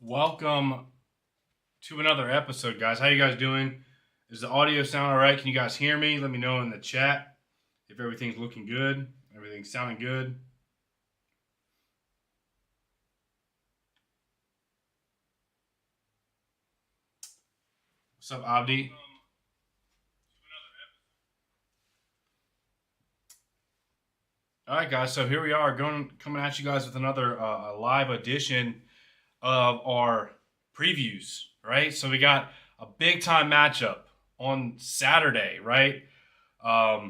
Welcome to another episode, guys. How you guys doing? Is the audio sound all right? Can you guys hear me? Let me know in the chat if everything's looking good, everything's sounding good. What's up, Abdi? All right, guys. So here we are, coming at you guys with another live edition of our previews. Right. So we got a big time matchup on Saturday. Right. A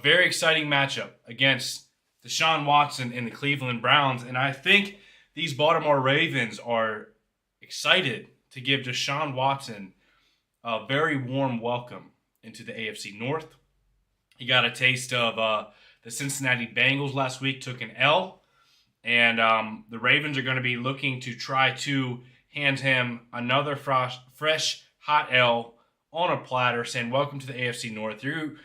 very exciting matchup against Deshaun Watson and the Cleveland Browns, and I think these Baltimore Ravens are excited to give Deshaun Watson a very warm welcome into the AFC North. He got a taste of the Cincinnati Bengals last week, took an L, and the Ravens are going to be looking to try to hand him another fresh, hot L on a platter, saying, welcome to the AFC North. You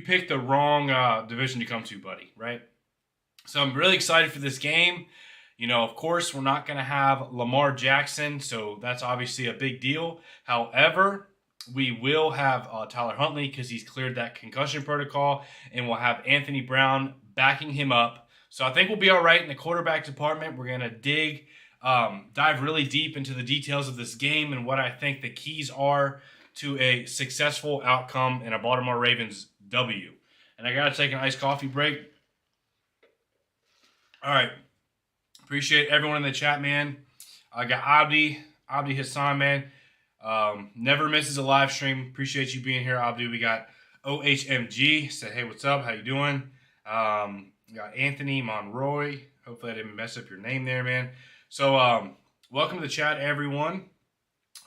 picked the wrong division to come to, buddy, right? So I'm really excited for this game. You know, of course, we're not going to have Lamar Jackson, so that's obviously a big deal. However, we will have Tyler Huntley because he's cleared that concussion protocol, and we'll have Anthony Brown backing him up. So I think we'll be all right in the quarterback department. We're going to dive really deep into the details of this game and what I think the keys are to a successful outcome in a Baltimore Ravens W. And I got to take an iced coffee break. All right. Appreciate everyone in the chat, man. I got Abdi Hassan, man. Never misses a live stream. Appreciate you being here, Abdi. We got OHMG. Said, hey, what's up? How you doing? We got Anthony Monroy. Hopefully I didn't mess up your name there, man. So welcome to the chat, everyone.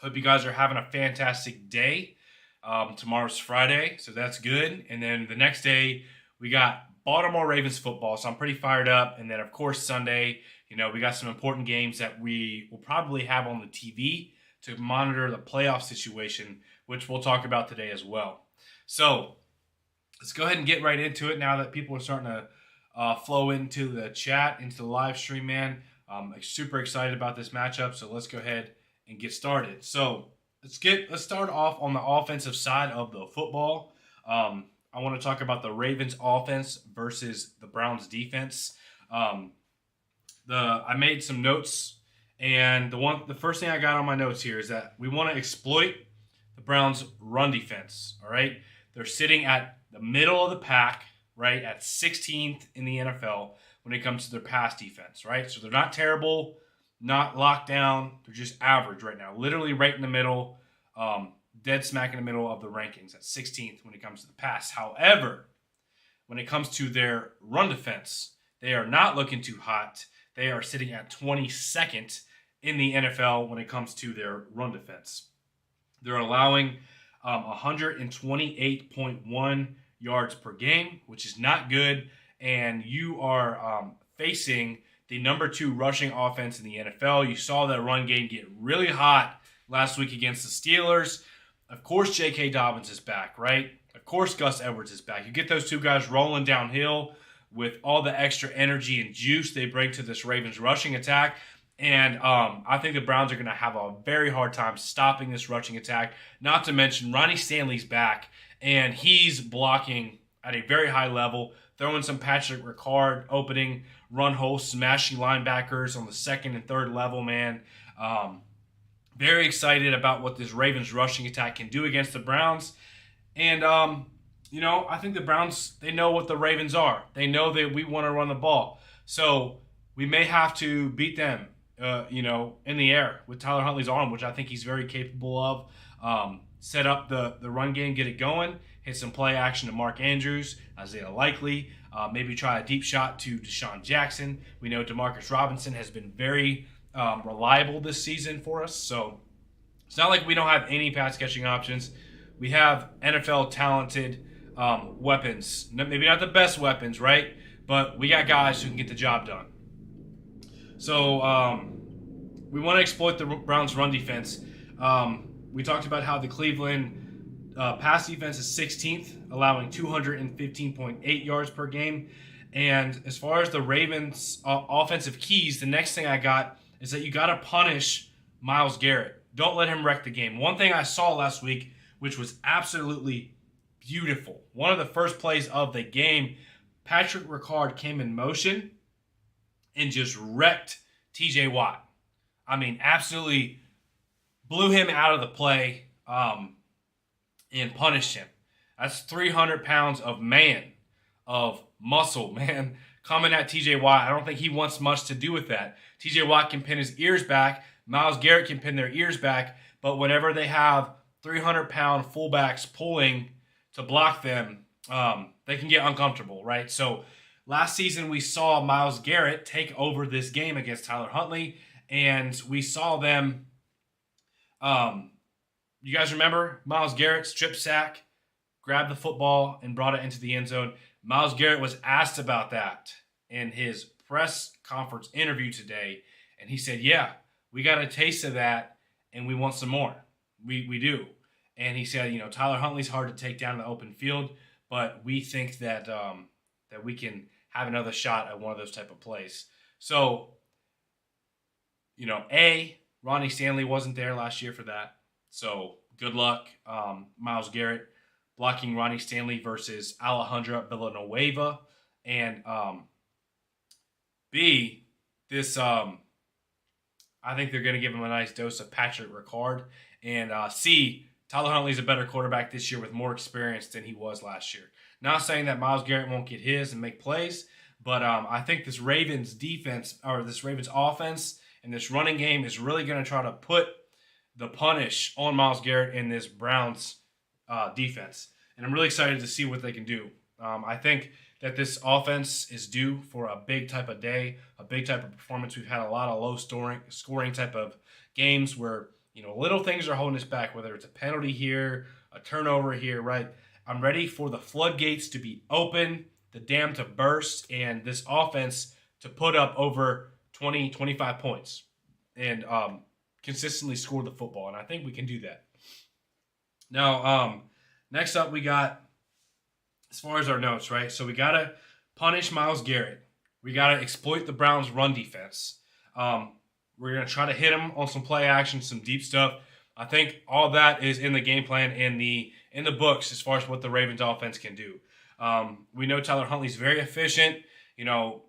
Hope you guys are having a fantastic day. Tomorrow's Friday, so that's good. And then the next day, we got Baltimore Ravens football, so I'm pretty fired up. And then, of course, Sunday, you know, we got some important games that we will probably have on the TV to monitor the playoff situation, which we'll talk about today as well. So let's go ahead and get right into it now that people are starting to flow into the chat, into the live stream, man. I'm super excited about this matchup, so let's go ahead and get started. So let's start off on the offensive side of the football. I want to talk about the Ravens offense versus the Browns defense. I made some notes, and the first thing I got on my notes here is that we want to exploit the Browns' run defense. All right, they're sitting at the middle of the pack, right, at 16th in the NFL when it comes to their pass defense. Right, so they're not terrible, not locked down. They're just average right now, literally right in the middle. Dead smack in the middle of the rankings at 16th when it comes to the pass. However, when it comes to their run defense, they are not looking too hot. They are sitting at 22nd in the NFL when it comes to their run defense. They're allowing 128.1 yards per game, which is not good. And you are facing the number 2 rushing offense in the NFL. You saw that run game get really hot last week against the Steelers. Of course, J.K. Dobbins is back, right? Of course, Gus Edwards is back. You get those two guys rolling downhill with all the extra energy and juice they bring to this Ravens rushing attack. And I think the Browns are going to have a very hard time stopping this rushing attack. Not to mention, Ronnie Stanley's back, and he's blocking at a very high level, throwing some Patrick Ricard opening run holes, smashing linebackers on the second and third level, man. Very excited about what this Ravens rushing attack can do against the Browns. And, you know, I think the Browns, they know what the Ravens are. They know that we want to run the ball. So we may have to beat them, you know, in the air with Tyler Huntley's arm, which I think he's very capable of. Set up the run game, get it going, hit some play action to Mark Andrews, Isaiah Likely, maybe try a deep shot to Deshaun Jackson. We know Demarcus Robinson has been very reliable this season for us. So it's not like we don't have any pass catching options. We have NFL talented weapons. Maybe not the best weapons, right? But we got guys who can get the job done. So we want to exploit the Browns' run defense. We talked about how the Cleveland pass defense is 16th, allowing 215.8 yards per game. And as far as the Ravens' offensive keys, the next thing I got is that you got to punish Myles Garrett. Don't let him wreck the game. One thing I saw last week, which was absolutely beautiful. One of the first plays of the game, Patrick Ricard came in motion and just wrecked TJ Watt. I mean, absolutely blew him out of the play and punished him. That's 300 pounds of muscle, man, coming at TJ Watt. I don't think he wants much to do with that. TJ Watt can pin his ears back. Myles Garrett can pin their ears back. But whenever they have 300-pound fullbacks pulling to block them, they can get uncomfortable, right? So last season we saw Myles Garrett take over this game against Tyler Huntley, and we saw them. You guys remember Myles Garrett strip sack, grabbed the football, and brought it into the end zone. Myles Garrett was asked about that in his press conference interview today, and he said, yeah, we got a taste of that, and we want some more. We do. And he said, Tyler Huntley's hard to take down in the open field, but we think that that we can have another shot at one of those type of plays. So, Ronnie Stanley wasn't there last year for that. So good luck, Myles Garrett, blocking Ronnie Stanley versus Alejandro Villanueva. And B, this I think they're going to give him a nice dose of Patrick Ricard. And C, Tyler Huntley's a better quarterback this year with more experience than he was last year. Not saying that Myles Garrett won't get his and make plays, but I think this Ravens defense, or this Ravens offense and this running game is really going to try to put the punish on Myles Garrett in this Browns defense. And I'm really excited to see what they can do. I think that this offense is due for a big type of day, a big type of performance. We've had a lot of low scoring type of games where, little things are holding us back, whether it's a penalty here, a turnover here, right? I'm ready for the floodgates to be open, the dam to burst, and this offense to put up over 20, 25 points and consistently score the football. And I think we can do that. Now, next up we got, as far as our notes, right? So we got to punish Myles Garrett. We got to exploit the Browns' run defense. We're going to try to hit him on some play action, some deep stuff. I think all that is in the game plan, in the books, as far as what the Ravens offense can do. We know Tyler Huntley's very efficient. A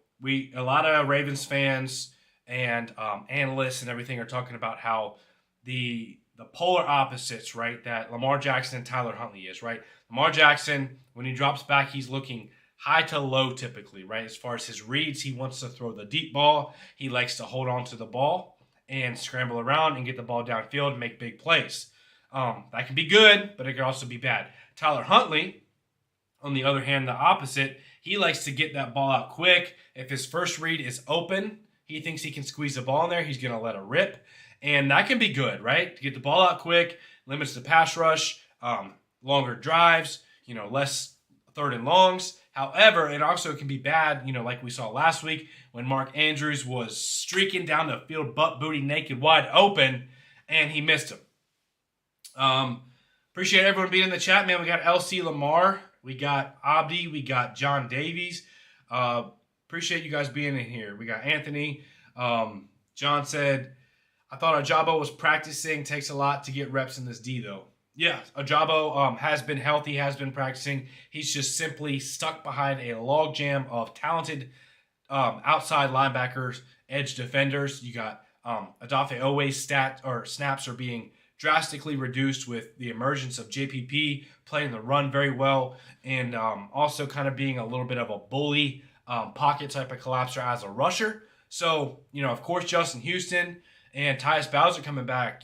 lot of Ravens fans and analysts and everything are talking about how the polar opposites, right, that Lamar Jackson and Tyler Huntley is, right? Lamar Jackson, when he drops back, he's looking high to low typically, right? As far as his reads, he wants to throw the deep ball. He likes to hold on to the ball and scramble around and get the ball downfield and make big plays. That can be good, but it can also be bad. Tyler Huntley, on the other hand, the opposite, he likes to get that ball out quick. If his first read is open, he thinks he can squeeze the ball in there. He's going to let it rip. And that can be good, right? To get the ball out quick, limits the pass rush, longer drives, less third and longs. However, it also can be bad, like we saw last week when Mark Andrews was streaking down the field, butt booty naked, wide open, and he missed him. Appreciate everyone being in the chat, man. We got LC Lamar, we got Abdi, we got John Davies. Appreciate you guys being in here. We got Anthony. John said, I thought Ajabo was practicing. Takes a lot to get reps in this D, though. Yeah, Ajabo has been healthy, has been practicing. He's just simply stuck behind a log jam of talented outside linebackers, edge defenders. You got Adafe Owe's snaps are being drastically reduced with the emergence of JPP playing the run very well, and also kind of being a little bit of a bully pocket type of collapser as a rusher. So, of course, Justin Houston and Tyus Bowser coming back,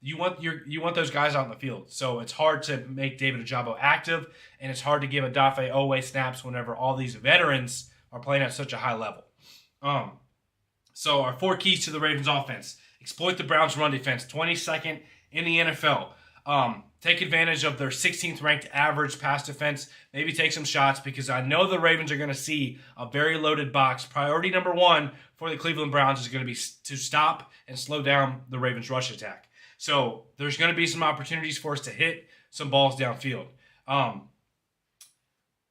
you want those guys out in the field. So it's hard to make David Ajabo active, and it's hard to give Adafe Owe snaps whenever all these veterans are playing at such a high level. So our 4 keys to the Ravens offense: exploit the Browns' run defense, 22nd in the NFL. Take advantage of their 16th ranked average pass defense. Maybe take some shots, because I know the Ravens are going to see a very loaded box. Priority number 1 for the Cleveland Browns is going to be to stop and slow down the Ravens' rush attack. So there's going to be some opportunities for us to hit some balls downfield.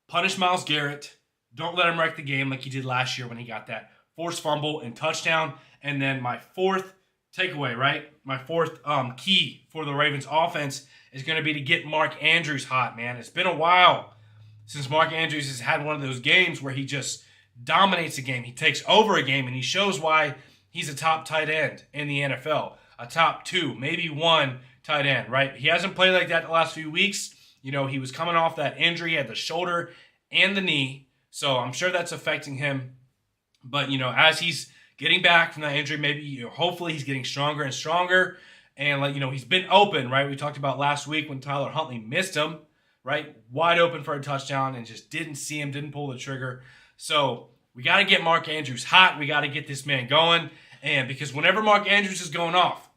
Punish Myles Garrett. Don't let him wreck the game like he did last year when he got that forced fumble and touchdown. And then my 4th takeaway, right? My fourth key for the Ravens offense is going to be to get Mark Andrews hot, man. It's been a while since Mark Andrews has had one of those games where he just dominates a game. He takes over a game, and he shows why he's a top tight end in the NFL. A top 2, maybe 1 tight end, right? He hasn't played like that the last few weeks. He was coming off that injury at the shoulder and the knee, so I'm sure that's affecting him. But, as he's getting back from that injury, maybe, hopefully he's getting stronger and stronger. And, he's been open, right? We talked about last week when Tyler Huntley missed him, right? Wide open for a touchdown and just didn't see him, didn't pull the trigger. So we got to get Mark Andrews hot. We got to get this man going. And because whenever Mark Andrews is going off,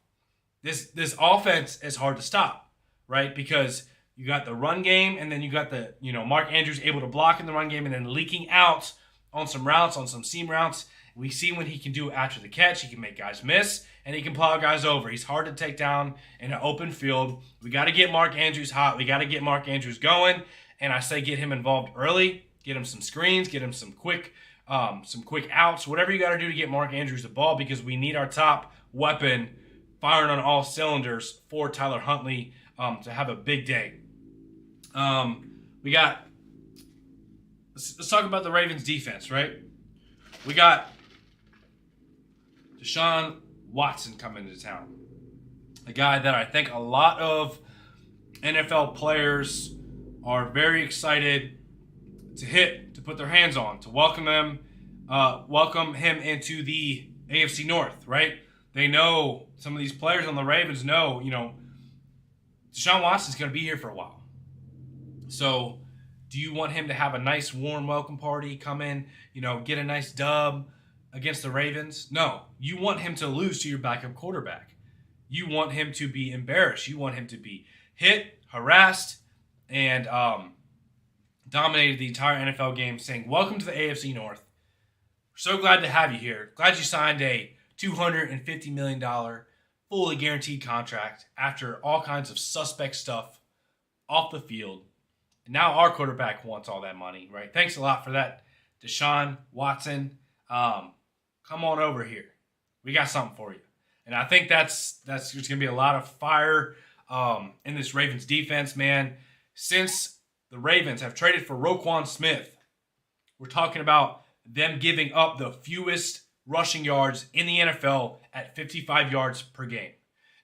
this offense is hard to stop, right? Because you got the run game, and then you got the, Mark Andrews able to block in the run game and then leaking out on some routes, on some seam routes. We see what he can do after the catch. He can make guys miss, and he can plow guys over. He's hard to take down in an open field. We got to get Mark Andrews hot. We got to get Mark Andrews going, and I say get him involved early. Get him some screens. Get him some quick outs. Whatever you got to do to get Mark Andrews the ball, because we need our top weapon firing on all cylinders for Tyler Huntley to have a big day. Let's talk about the Ravens defense, right? We got Deshaun Watson coming to town. A guy that I think a lot of NFL players are very excited to put their hands on, to welcome him into the AFC North, right? They know, some of these players on the Ravens know, Deshaun Watson's going to be here for a while. So do you want him to have a nice, warm welcome party, come in, get a nice dub against the Ravens? No. You want him to lose to your backup quarterback. You want him to be embarrassed. You want him to be hit, harassed, and dominated the entire NFL game, saying, welcome to the AFC North. We're so glad to have you here. Glad you signed a $250 million fully guaranteed contract after all kinds of suspect stuff off the field. And now our quarterback wants all that money, right? Thanks a lot for that, Deshaun Watson. Come on over here. We got something for you. And I think that's there's going to be a lot of fire in this Ravens defense, man. Since the Ravens have traded for Roquan Smith, we're talking about them giving up the fewest rushing yards in the NFL at 55 yards per game.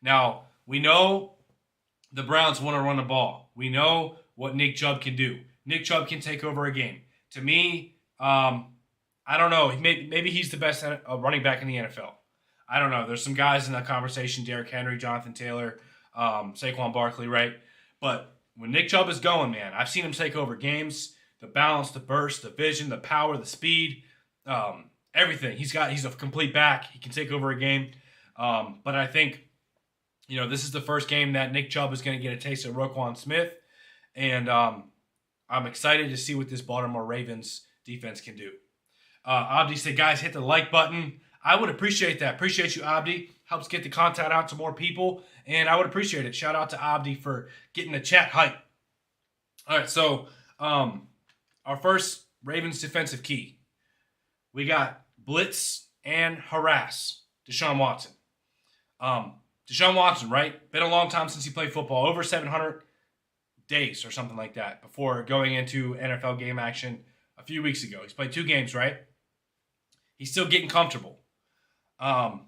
Now, we know the Browns want to run the ball. We know what Nick Chubb can do. Nick Chubb can take over a game. To me, I don't know. Maybe he's the best running back in the NFL. I don't know. There's some guys in that conversation, Derrick Henry, Jonathan Taylor, Saquon Barkley, right? But when Nick Chubb is going, man, I've seen him take over games. The balance, the burst, the vision, the power, the speed, everything. He's a complete back. He can take over a game. But I think, this is the first game that Nick Chubb is going to get a taste of Roquan Smith. And I'm excited to see what this Baltimore Ravens defense can do. Abdi said, guys, hit the like button. I would appreciate that. Appreciate you, Abdi. Helps get the content out to more people. And I would appreciate it. Shout out to Abdi for getting the chat hype. All right, so our first Ravens defensive key. We got blitz and harass Deshaun Watson. Deshaun Watson, right? Been a long time since he played football. Over 700 days or something like that before going into NFL game action a few weeks ago. He's played 2 games, right? He's still getting comfortable. Right?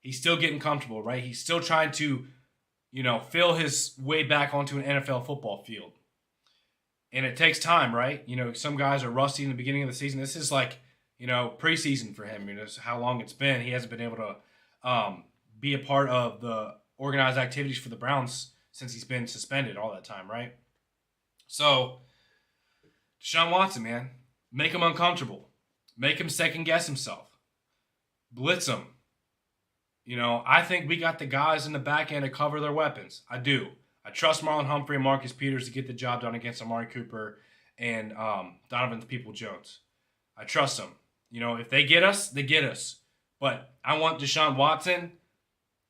He's still trying to, feel his way back onto an NFL football field. And it takes time, right? Some guys are rusty in the beginning of the season. This is like, preseason for him. This is how long it's been. He hasn't been able to be a part of the organized activities for the Browns since he's been suspended all that time, right? So, Deshaun Watson, man, make him uncomfortable. Make him second-guess himself. Blitz him. I think we got the guys in the back end to cover their weapons. I do. I trust Marlon Humphrey and Marcus Peters to get the job done against Amari Cooper and Donovan Peoples-Jones. I trust them. If they get us, they get us. But I want Deshaun Watson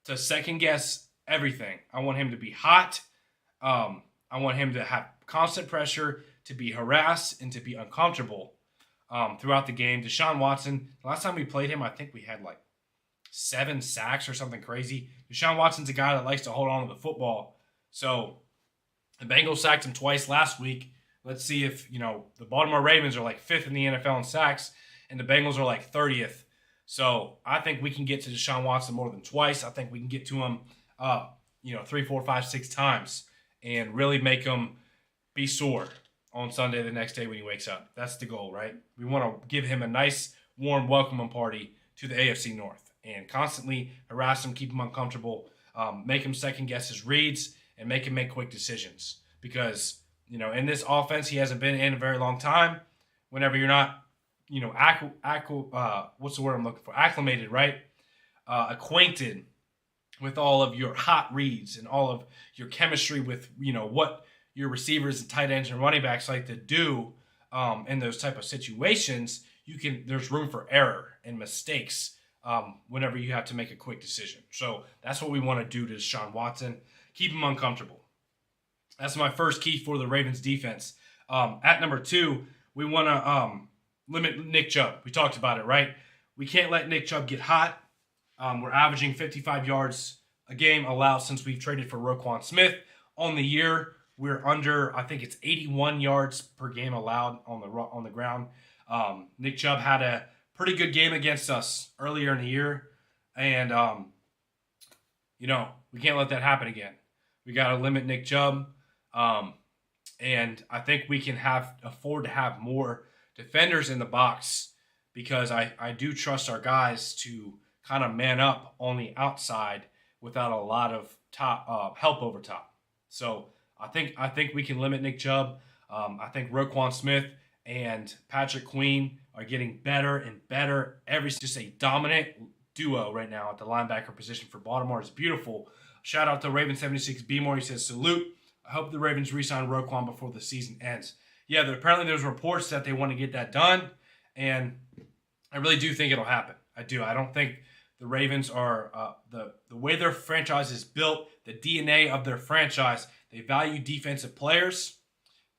to second-guess everything. I want him to be hot. I want him to have constant pressure, to be harassed, and to be uncomfortable throughout the game. Deshaun Watson, the last time we played him, I think we had like 7 sacks or something crazy. Deshaun Watson's a guy that likes to hold on to the football. So the Bengals sacked him twice last week. Let's see if, the Baltimore Ravens are like 5th in the NFL in sacks, and the Bengals are like 30th. So I think we can get to Deshaun Watson more than twice. I think we can get to him, 3, 4, 5, 6 times and really make him be sore on Sunday the next day when he wakes up. That's the goal, right? We want to give him a nice, warm welcome party to the AFC North and constantly harass him, keep him uncomfortable, make him second-guess his reads, and make him make quick decisions. Because, in this offense, he hasn't been in a very long time. Whenever you're not, what's the word I'm looking for? Acclimated, right? Acquainted with all of your hot reads and all of your chemistry with, what your receivers and tight ends and running backs like to do in those type of situations, there's room for error and mistakes whenever you have to make a quick decision. So that's what we want to do to Deshaun Watson. Keep him uncomfortable. That's my first key for the Ravens defense. At number 2, we want to limit Nick Chubb. We talked about it, right? We can't let Nick Chubb get hot. We're averaging 55 yards a game allowed since we've traded for Roquan Smith. On the year, we're under, I think it's 81 yards per game allowed on the ground. Nick Chubb had a pretty good game against us earlier in the year. And, we can't let that happen again. We got to limit Nick Chubb. And I think we can afford to have more defenders in the box because I do trust our guys to kind of man up on the outside without a lot of top help over top. So I think we can limit Nick Chubb. I think Roquan Smith and Patrick Queen are getting better and better. Just a dominant duo right now at the linebacker position for Baltimore. It's beautiful. Shout out to Raven76 B-More. He says, salute. I hope the Ravens re-sign Roquan before the season ends. Yeah, apparently there's reports that they want to get that done, and I really do think it'll happen. I do. I don't think the Ravens are the way their franchise is built, the DNA of their franchise. They value defensive players.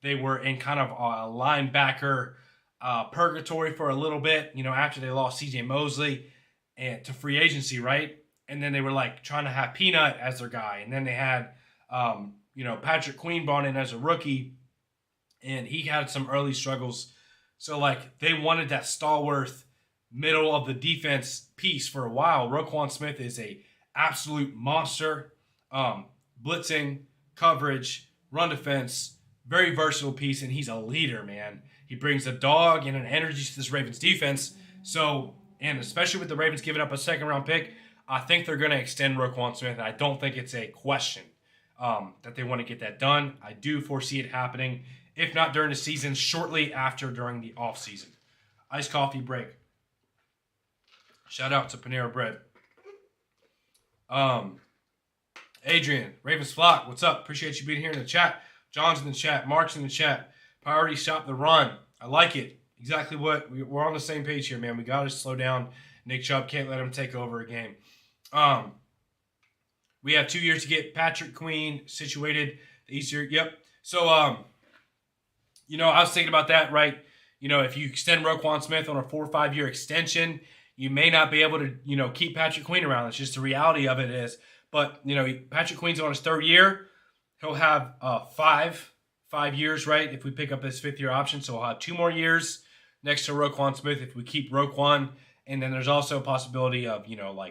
They were in kind of a linebacker purgatory for a little bit, after they lost C.J. Mosley and to free agency, right? And then they were like trying to have Peanut as their guy, and then they had Patrick Queen brought in as a rookie, and he had some early struggles. So, they wanted that stalwart middle of the defense piece for a while. Roquan Smith is a absolute monster. Blitzing, coverage, run defense, very versatile piece, and he's a leader, man. He brings a dog and an energy to this Ravens defense. So, and especially with the Ravens giving up a second-round pick, I think they're going to extend Roquan Smith, and I don't think it's a question that they want to get that done. I do foresee it happening, if not during the season, shortly after during the offseason. Iced coffee break. Shout out to Panera Bread. Adrian, Ravens Flock, what's up? Appreciate you being here in the chat. John's in the chat. Mark's in the chat. Priority shop the run. I like it. Exactly what we're on the same page here, man. We got to slow down Nick Chubb. Can't let him take over a game. We have 2 years to get Patrick Queen situated. The Easter, yep. So, I was thinking about that, right? If you extend Roquan Smith on a 4 or 5 year extension, you may not be able to, keep Patrick Queen around. It's just the reality of it is. But, Patrick Queen's on his 3rd year. He'll have 5 years, right, if we pick up his 5th year option. So he'll have 2 more years next to Roquan Smith if we keep Roquan. And then there's also a possibility of,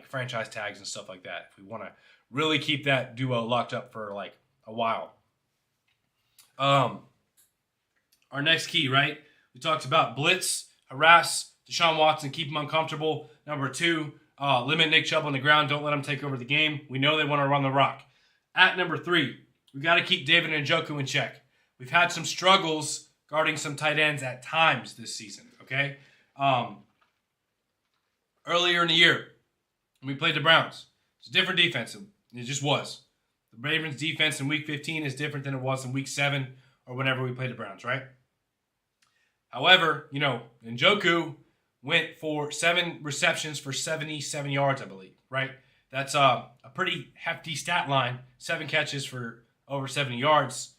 franchise tags and stuff like that if we want to really keep that duo locked up for, a while. Our next key, right? We talked about blitz, harass Deshaun Watson, keep him uncomfortable. Number 2, limit Nick Chubb on the ground. Don't let him take over the game. We know they want to run the rock. At number 3, we got to keep David Njoku in check. We've had some struggles guarding some tight ends at times this season, okay? Earlier in the year, when we played the Browns, it's a different defense. It just was. The Ravens' defense in Week 15 is different than it was in Week 7 or whenever we played the Browns, right? However, Njoku went for 7 receptions for 77 yards, I believe, right? That's a pretty hefty stat line, 7 catches for over 70 yards.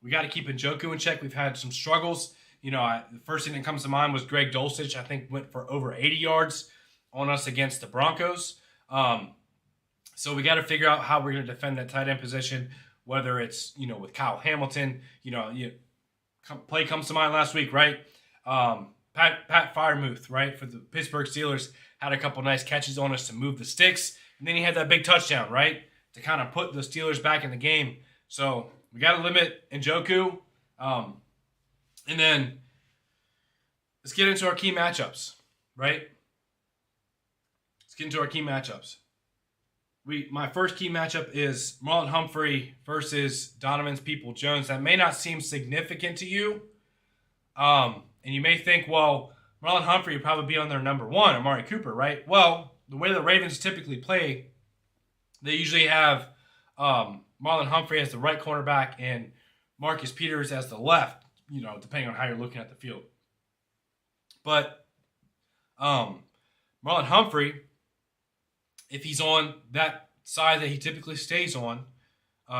We got to keep Njoku in check. We've had some struggles. The first thing that comes to mind was Greg Dulcich, I think, went for over 80 yards on us against the Broncos. So we got to figure out how we're going to defend that tight end position, whether it's, with Kyle Hamilton. Play comes to mind last week, right? Pat Freiermuth, right, for the Pittsburgh Steelers, had a couple nice catches on us to move the sticks. And then he had that big touchdown, right, to kind of put the Steelers back in the game. So we got to limit Njoku. And then let's get into our key matchups, right? Let's get into our key matchups. My first key matchup is Marlon Humphrey versus Donovan Peoples-Jones. That may not seem significant to you. And you may think, well, Marlon Humphrey would probably be on their number one, Amari Cooper, right? Well, the way the Ravens typically play, they usually have Marlon Humphrey as the right cornerback and Marcus Peters as the left, depending on how you're looking at the field. But Marlon Humphrey, if he's on that side that he typically stays on,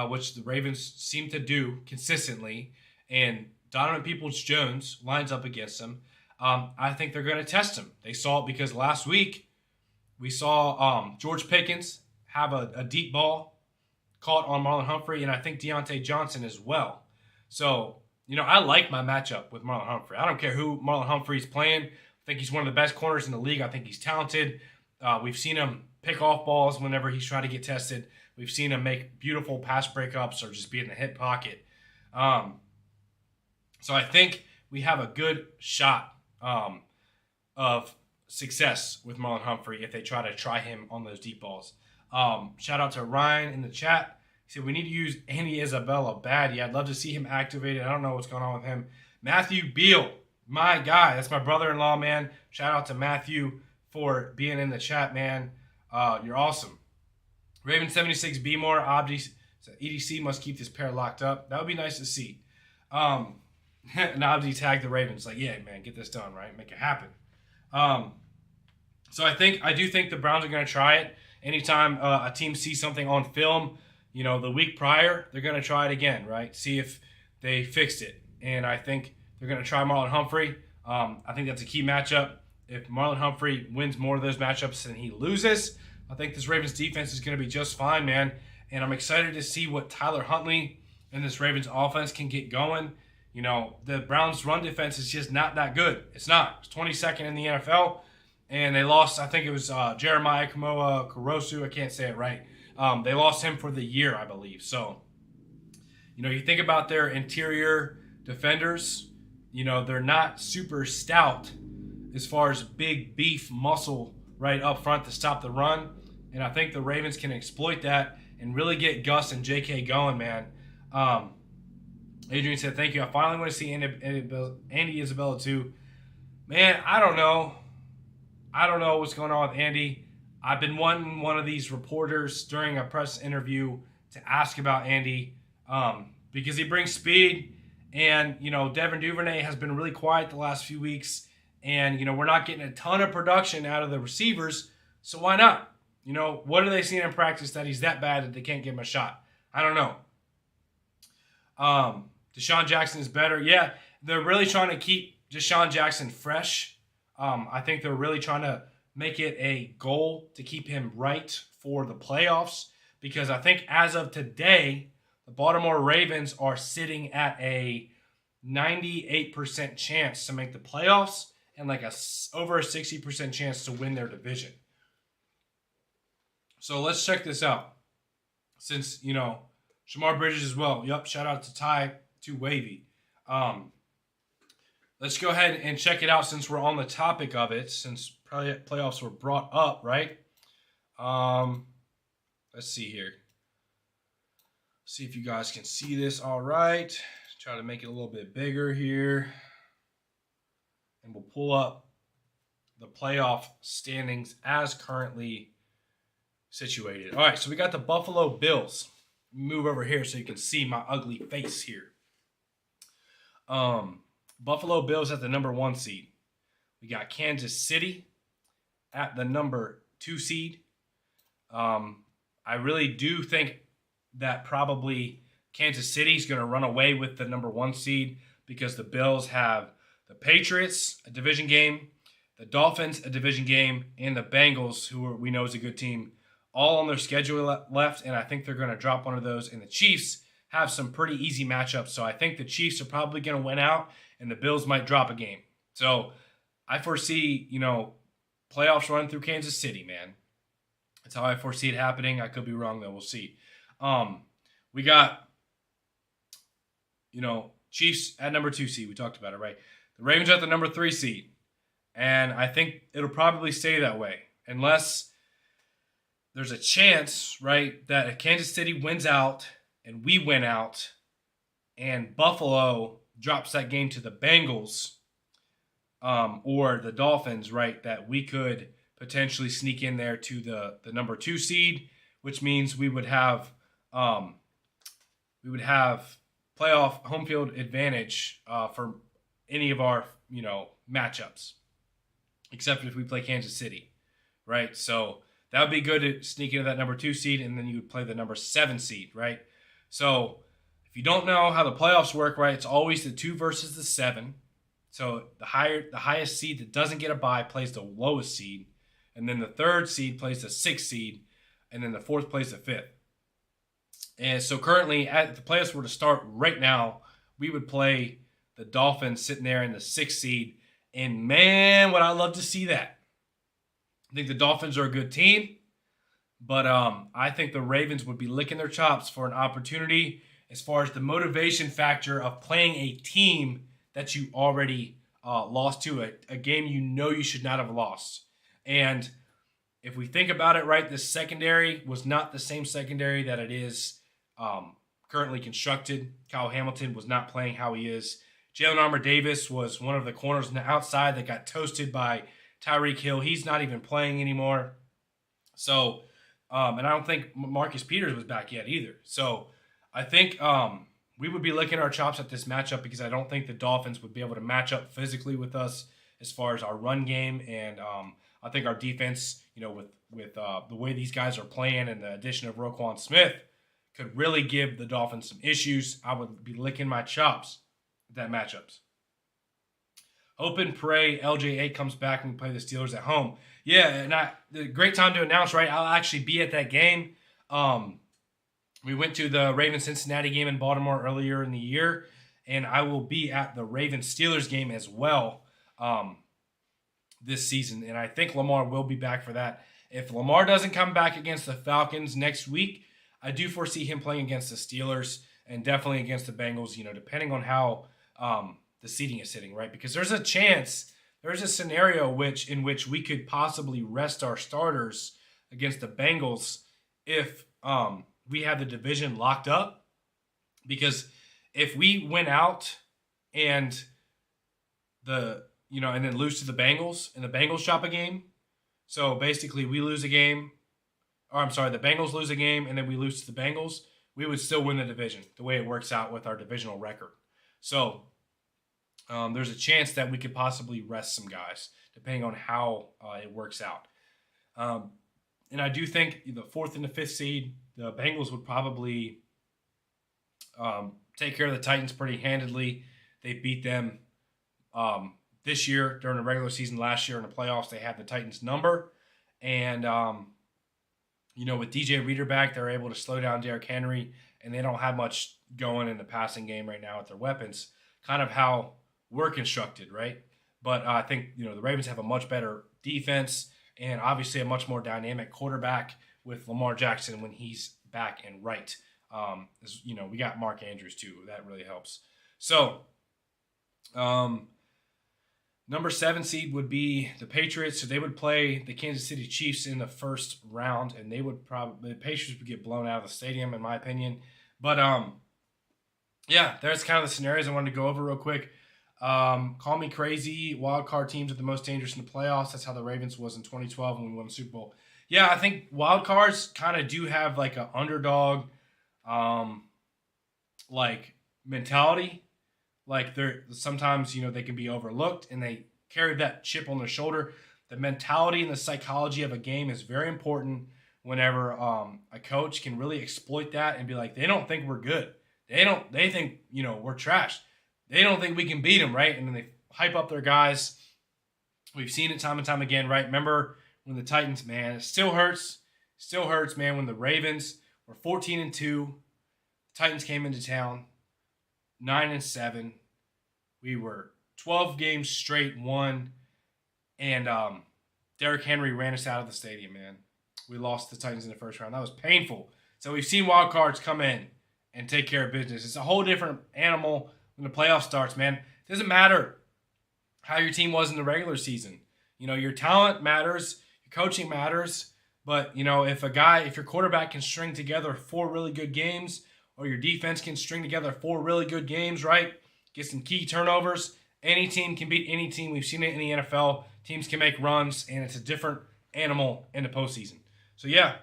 which the Ravens seem to do consistently, and Donovan Peoples-Jones lines up against him, I think they're going to test him. They saw it because last week we saw George Pickens have a deep ball caught on Marlon Humphrey, and I think Deontay Johnson as well. So, I like my matchup with Marlon Humphrey. I don't care who Marlon Humphrey's playing. I think he's one of the best corners in the league. I think he's talented. We've seen him pick off balls whenever he's trying to get tested. We've seen him make beautiful pass breakups or just be in the hip pocket. So I think we have a good shot of success with Marlon Humphrey if they try him on those deep balls. Shout out to Ryan in the chat. He said, we need to use Andy Isabella baddie. I'd love to see him activated. I don't know what's going on with him. Matthew Beal, my guy. That's my brother-in-law, man. Shout out to Matthew for being in the chat, man. You're awesome. Raven76 B more. Abdi said, EDC must keep this pair locked up. That would be nice to see. And Abdi tagged the Ravens. Like, yeah, man, get this done, right? Make it happen. So I do think the Browns are going to try it. Anytime a team sees something on film, the week prior, they're going to try it again, right? See if they fixed it. And I think they're going to try Marlon Humphrey. I think that's a key matchup. If Marlon Humphrey wins more of those matchups than he loses, I think this Ravens defense is going to be just fine, man. And I'm excited to see what Tyler Huntley and this Ravens offense can get going. The Browns' run defense is just not that good. It's not. It's 22nd in the NFL. And they lost, I think it was Jeremiah Kurosu. I can't say it right. They lost him for the year, I believe. So, you think about their interior defenders, they're not super stout as far as big beef muscle right up front to stop the run. And I think the Ravens can exploit that and really get Gus and JK going, man. Adrian said, thank you. I finally want to see Andy Isabella too. Man, I don't know. I don't know what's going on with Andy. I've been wanting one of these reporters during a press interview to ask about Andy because he brings speed. And, Devin Duvernay has been really quiet the last few weeks. And, we're not getting a ton of production out of the receivers. So why not? What are they seeing in practice that he's that bad that they can't give him a shot? I don't know. Deshaun Jackson is better. Yeah, they're really trying to keep Deshaun Jackson fresh. I think they're really trying to make it a goal to keep him right for the playoffs because I think as of today, the Baltimore Ravens are sitting at a 98% chance to make the playoffs and like over a 60% chance to win their division. So let's check this out. Since, Shamar Bridges as well. Yup, shout out to Ty, to Wavy. Let's go ahead and check it out since we're on the topic of it, since playoffs were brought up, right? Let's see here. See if you guys can see this all right. Try to make it a little bit bigger here. And we'll pull up the playoff standings as currently situated. All right, so we got the Buffalo Bills. Move over here so you can see my ugly face here. Buffalo Bills at the number 1 seed. We got Kansas City at the number 2 seed. I really do think that probably Kansas City is going to run away with the number 1 seed because the Bills have the Patriots, a division game, the Dolphins, a division game, and the Bengals, we know is a good team, all on their schedule left, and I think they're going to drop one of those. And the Chiefs have some pretty easy matchups, so I think the Chiefs are probably going to win out, and the Bills might drop a game. So I foresee, playoffs running through Kansas City, man. That's how I foresee it happening. I could be wrong, though. We'll see. We got, Chiefs at number 2 seed. We talked about it, right? The Ravens are at the number 3 seed. And I think it'll probably stay that way. Unless there's a chance, right, that Kansas City wins out and we win out and Buffalo drops that game to the Bengals or the Dolphins, right, that we could potentially sneak in there to the number 2 seed, which means we would have playoff home field advantage for any of our matchups, except if we play Kansas City, right? So that would be good to sneak into that number 2 seed, and then you would play the number 7 seed, right? So if you don't know how the playoffs work, right, it's always the 2 versus the 7. So the highest seed that doesn't get a bye plays the lowest seed, and then the 3rd seed plays the 6th seed, and then the 4th plays the 5th. And so currently, if the playoffs were to start right now, we would play the Dolphins sitting there in the 6th seed. And man, would I love to see that. I think the Dolphins are a good team, but I think the Ravens would be licking their chops for an opportunity as far as the motivation factor of playing a team that you already lost to, a game you should not have lost. And if we think about it, right, the secondary was not the same secondary that it is currently constructed. Kyle Hamilton was not playing how he is. Jalen Armour-Davis was one of the corners on the outside that got toasted by Tyreek Hill. He's not even playing anymore. So, and I don't think Marcus Peters was back yet either. So I think we would be licking our chops at this matchup because I don't think the Dolphins would be able to match up physically with us as far as our run game. And I think our defense, with the way these guys are playing and the addition of Roquan Smith could really give the Dolphins some issues. I would be licking my chops at that matchups. Hope and pray LJ8 comes back and we play the Steelers at home. Yeah, and the great time to announce, right? I'll actually be at that game. We went to the Ravens-Cincinnati game in Baltimore earlier in the year, and I will be at the Ravens-Steelers game as well this season. And I think Lamar will be back for that. If Lamar doesn't come back against the Falcons next week, I do foresee him playing against the Steelers and definitely against the Bengals, depending on how the seeding is sitting, right? Because there's a scenario in which we could possibly rest our starters against the Bengals if we have the division locked up. Because if we win out and and then lose to the Bengals and the Bengals drop a game, so basically we lose a game, the Bengals lose a game and then we lose to the Bengals, we would still win the division the way it works out with our divisional record. So there's a chance that we could possibly rest some guys depending on how it works out. And I do think the 4th and the 5th seed, the Bengals would probably take care of the Titans pretty handedly. They beat them this year during the regular season. Last year in the playoffs, they had the Titans number. And, with DJ Reader back, they're able to slow down Derrick Henry, and they don't have much going in the passing game right now with their weapons. Kind of how we're constructed, right? But I think, the Ravens have a much better defense and obviously a much more dynamic quarterback with Lamar Jackson when he's back and right. We got Mark Andrews too. That really helps. So, number 7 seed would be the Patriots. So they would play the Kansas City Chiefs in the first round, and the Patriots would get blown out of the stadium, in my opinion. But there's kind of the scenarios I wanted to go over real quick. Call me crazy. Wild card teams are the most dangerous in the playoffs. That's how the Ravens was in 2012 when we won the Super Bowl. Yeah, I think wild cards kind of do have like an underdog, mentality. Like they're sometimes, they can be overlooked and they carry that chip on their shoulder. The mentality and the psychology of a game is very important whenever a coach can really exploit that and be like, they don't think we're good. They think, we're trash. They don't think we can beat them, right? And then they hype up their guys We've seen it time and time again, right? Remember when the Titans, man, it still hurts, man, when the Ravens were 14-2, Titans came into town, 9-7. We were 12 games straight won, and Derrick Henry ran us out of the stadium, man. We lost the Titans in the first round. That was painful. So we've seen wild cards come in and take care of business. It's a whole different animal when the playoff starts, man. It doesn't matter how your team was in the regular season. You know, your talent matters, your coaching matters, but, you know, if your quarterback can string together 4 really good games, or your defense can string together 4 really good games, right? Get some key turnovers. Any team can beat any team. We've seen it in the NFL. Teams can make runs, and it's a different animal in the postseason. So, yeah.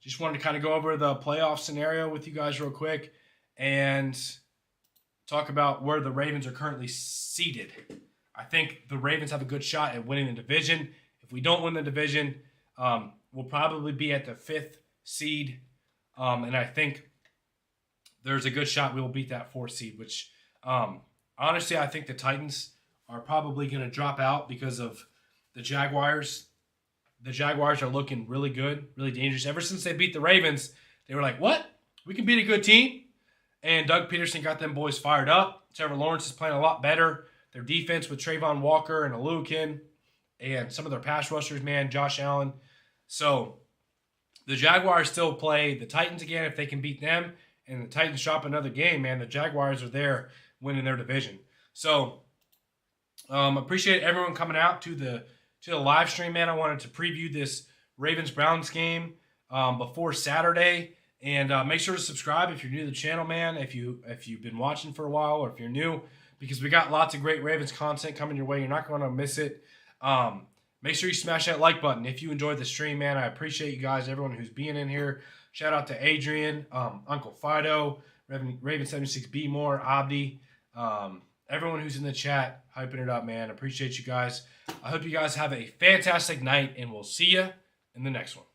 Just wanted to kind of go over the playoff scenario with you guys real quick and talk about where the Ravens are currently seated. I think the Ravens have a good shot at winning the division. If we don't win the division, we'll probably be at the 5th seed. And I think there's a good shot we will beat that 4th seed, which honestly, I think the Titans are probably going to drop out because of the Jaguars. The Jaguars are looking really good, really dangerous. Ever since they beat the Ravens, they were like, what? We can beat a good team? And Doug Peterson got them boys fired up. Trevor Lawrence is playing a lot better. Their defense with Trayvon Walker and Alukin and some of their pass rushers, man, Josh Allen. So the Jaguars still play the Titans again if they can beat them. And the Titans drop another game, man. The Jaguars are there winning their division. So appreciate everyone coming out to the live stream, man. I wanted to preview this Ravens-Browns game before Saturday. And make sure to subscribe if you're new to the channel, man. If you've been watching for a while, or if you're new, because we got lots of great Ravens content coming your way. You're not going to miss it. Make sure you smash that like button if you enjoyed the stream, man. I appreciate you guys, everyone who's being in here. Shout out to Adrian, Uncle Fido, Raven76B More, Abdi, everyone who's in the chat, hyping it up, man. Appreciate you guys. I hope you guys have a fantastic night, and we'll see you in the next one.